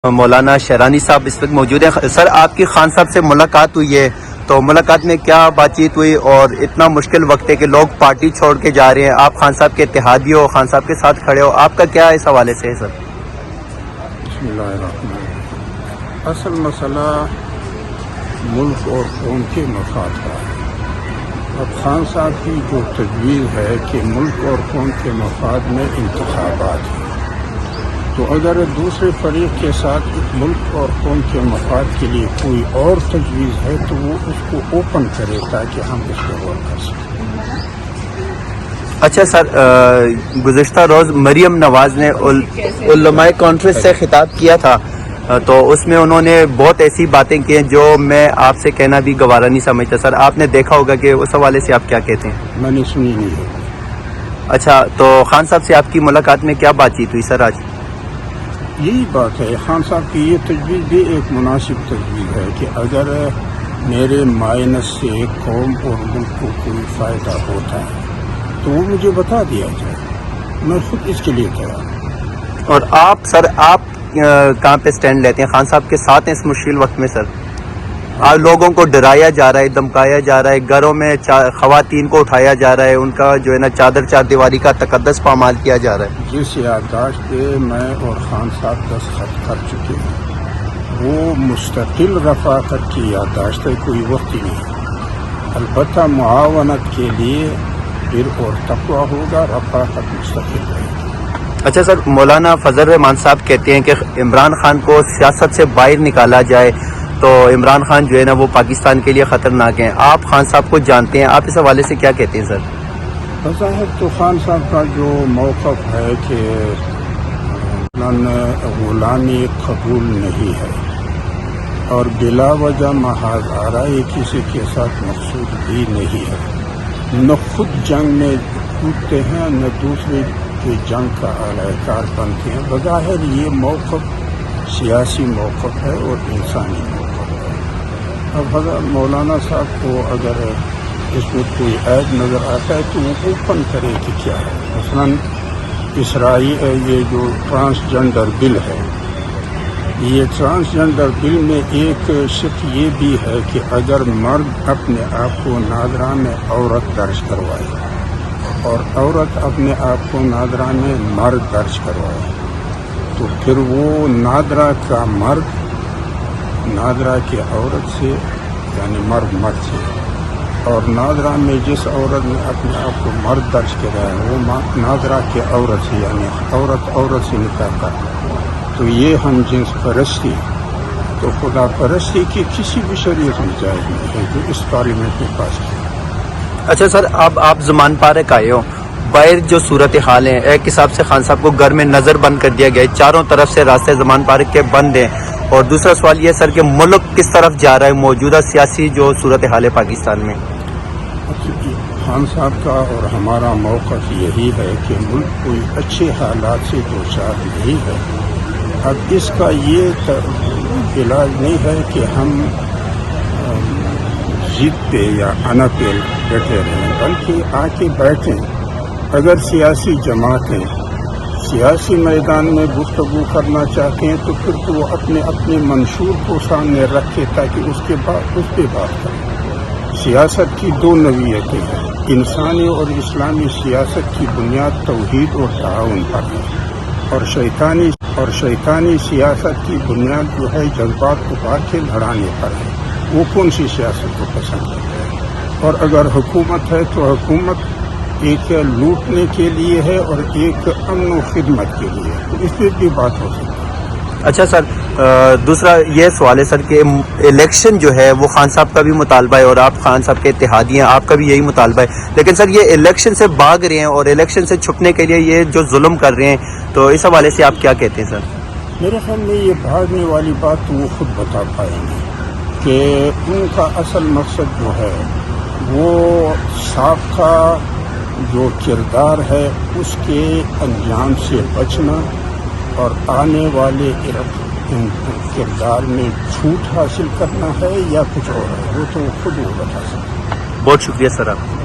مولانا شیرانی صاحب اس وقت موجود ہیں. سر آپ کی خان صاحب سے ملاقات ہوئی ہے تو ملاقات میں کیا بات چیت ہوئی اور اتنا مشکل وقت ہے کہ لوگ پارٹی چھوڑ کے جا رہے ہیں, آپ خان صاحب کے اتحادی ہو, خان صاحب کے ساتھ کھڑے ہو, آپ کا کیا اس حوالے سے ہے سر؟ بسم اللہ الرحمن الرحیم. اصل مسئلہ ملک اور قوم کے مفاد کا ہے. اب خان صاحب کی جو تجویز ہے کہ ملک اور قوم کے مفاد میں انتخابات ہیں, تو اگر دوسرے فریق کے ساتھ ملک اور قوم کے مفاد کے لیے کوئی اور تجویز ہے تو وہ اس کو اوپن کرے تاکہ ہم اس پہ غور کر سکیں. اچھا سر, گزشتہ روز مریم نواز نے علماء کانفرنس سے خطاب کیا تھا, تو اس میں انہوں نے بہت ایسی باتیں کی ہیں جو میں آپ سے کہنا بھی گوارا نہیں سمجھتا. سر آپ نے دیکھا ہوگا کہ اس حوالے سے آپ کیا کہتے ہیں؟ میں نے سنی نہیں ہے. اچھا, تو خان صاحب سے آپ کی ملاقات میں کیا بات چیت ہوئی سر آج؟ یہی بات ہے, خان صاحب کی یہ تجویز بھی ایک مناسب تجویز ہے کہ اگر میرے مائنس سے قوم اور ملک کو کوئی فائدہ ہوتا ہے تو وہ مجھے بتا دیا جائے, میں خود اس کے لیے تیار. اور آپ سر, آپ کہاں پہ سٹینڈ لیتے ہیں؟ خان صاحب کے ساتھ ہیں اس مشکل وقت میں سر؟ آپ لوگوں کو ڈرایا جا رہا ہے, دھمکایا جا رہا ہے, گھروں میں خواتین کو اٹھایا جا رہا ہے, ان کا جو ہے نا چار دیواری کا تقدس پامال کیا جا رہا ہے. جس یادداشت پہ میں اور خان صاحب دستخط کر چکے ہیں وہ مستقل رفاقت کی یادداشت ہے, کوئی وقت ہی نہیں. البتہ معاونت کے لیے بر اور تقویٰ ہوگا, رفاقت مستقل رہے گی. اچھا سر, مولانا فضل الرحمان صاحب کہتے ہیں کہ عمران خان کو سیاست سے باہر نکالا جائے تو عمران خان جو ہے نا وہ پاکستان کے لیے خطرناک ہیں. آپ خان صاحب کو جانتے ہیں, آپ اس حوالے سے کیا کہتے ہیں سر؟ بظاہر تو خان صاحب کا جو موقف ہے کہ غلامی قبول نہیں ہے اور بلا وجہ محاذ آرائی کسی کے ساتھ مقصود بھی نہیں ہے. نہ خود جنگ میں کودتے ہیں نہ دوسرے کے جنگ کا اعلی کار بنتے ہیں. بظاہر یہ موقف سیاسی موقف ہے اور انسانی موقف ہے. اب حضرت مولانا صاحب کو اگر اس میں کوئی عیب نظر آتا ہے تو وہ اوپن کرے کہ کیا ہے. مثلاً اسرائیل یہ جو ٹرانسجنڈر بل ہے, یہ ٹرانسجنڈر بل میں ایک شق یہ بھی ہے کہ اگر مرد اپنے آپ کو نادرا میں عورت درج کروائے اور عورت اپنے آپ کو نادرا میں مرد درج کروائے تو پھر وہ نادرا کا مرد نادرا کی عورت سے یعنی مرد سے, اور نادرا میں جس عورت نے اپنے آپ کو مرد درج کیا ہے وہ نادرا کی عورت سے یعنی عورت سے نکاح کر, تو یہ ہم جنس پرستی تو خدا پرستی کی کسی بھی شریعت میں جائز نہیں ہے جو اس پارلیمنٹ میں پاس کیا. اچھا سر, اب آپ زمان پارک آئے ہو, باہر جو صورتحال ہیں ایک حساب سے خان صاحب کو گھر میں نظر بند کر دیا گیا ہے, چاروں طرف سے راستے زمان پارک کے بند ہیں, اور دوسرا سوال یہ سر کہ ملک کس طرف جا رہا ہے موجودہ سیاسی جو صورتحال ہے پاکستان میں؟ خان صاحب کا اور ہمارا موقف یہی ہے کہ ملک کوئی اچھے حالات سے دو چار نہیں ہے. اب اس کا یہ علاج نہیں ہے کہ ہم ضد پہ یا انا پہ بیٹھے رہیں, بلکہ آ کے بیٹھیں. اگر سیاسی جماعتیں سیاسی میدان میں گفتگو کرنا چاہتے ہیں تو پھر تو وہ اپنے اپنے منشور کو سامنے رکھے تاکہ اس پہ بات کریں. سیاست کی دو نوعیتیں ہیں, انسانی اور اسلامی سیاست کی بنیاد توحید اور تعاون پر ہے, اور شیطانی سیاست کی بنیاد جو ہے جذبات کو پار کے لڑانے پر ہے. وہ کون سی سیاست کو پسند کرتے ہیں؟ اور اگر حکومت ہے تو حکومت ایک لوٹنے کے لیے ہے اور ایک امن و خدمت کے لیے, تو اس پہ بھی بات ہو سکتی ہے. اچھا سر, دوسرا یہ سوال ہے سر کہ الیکشن جو ہے وہ خان صاحب کا بھی مطالبہ ہے اور آپ خان صاحب کے اتحادی ہیں, آپ کا بھی یہی مطالبہ ہے, لیکن سر یہ الیکشن سے بھاگ رہے ہیں اور الیکشن سے چھپنے کے لیے یہ جو ظلم کر رہے ہیں, تو اس حوالے سے آپ کیا کہتے ہیں سر؟ میرے خیال میں یہ بھاگنے والی بات تو وہ خود بتا پائیں گے کہ ان کا اصل مقصد جو ہے وہ سابقہ جو کردار ہے اس کے انجام سے بچنا اور آنے والے کردار میں جھوٹ حاصل کرنا ہے یا کچھ اور ہے, وہ تو خود وہ بتا سکتے. بہت شکریہ سر آپ.